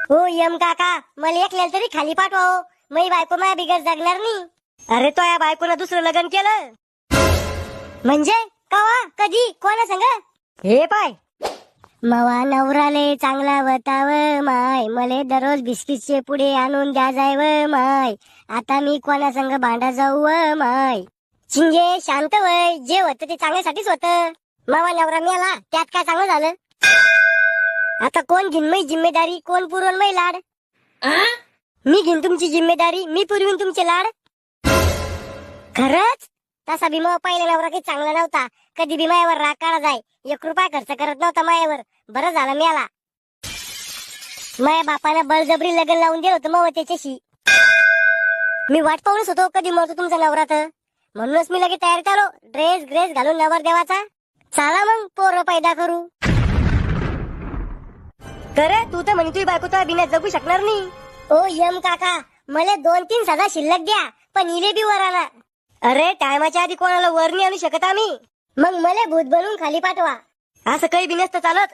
हो यम काका, मला एकल्याला तरी खाली पाठवा हो. मी बायको माझ्या बिगर जगणार नाही. अरे तो या बायकोनं दुसरं लग्न केलं. म्हणजे कवा, कधी, कोणा संग? हे पाय, मवा नवराले चांगला वताव माय, मले दररोज बिस्किटचे पुढे आणून द्या जाय व माय. आता मी कोणा संग भांडा जाऊ व माय. चिंगे शांत वय, जे होतं ते चांगल्यासाठीच होतं. मवा नवरा मेला त्यात काय चांगलं झालं? आता कोण घेईन मै जिम्मेदारी, कोण पुरवून मै लाड? मी घेईन तुमची जिम्मेदारी, मी पुरवीन तुमचे लाड. खरंच तसा भीमा पहिला नवरा काही चांगला नव्हता. कधी बी मायावर राग काढा जाय, 1 रुपया खर्च करत नव्हता मायावर. बरं झालं मेला. माया बापानं बळजबरी लग्न लावून दिलं होतं मग त्याच्याशी. मी वाट पाहूनच होतो कधी मरतो तुमचा नवरा तर. म्हणूनच मी लगेच तयार झालो, ड्रेस ग्रेस घालून नवर देवाचा. चला मग पोरं पैदा करू. करे तू तर म्हणे तुझी बायको तर बिना जगू शकणार नाही. ओ यम काका, मला 2-3 सदा शिल्लक द्या, पण इले बी वर आणा. अरे टायमाच्या आधी कोणाला वर नाही आणू शकत आम्ही. मग मला भूत बनवून खाली पाठवा. असं काही बी नसतं चालत.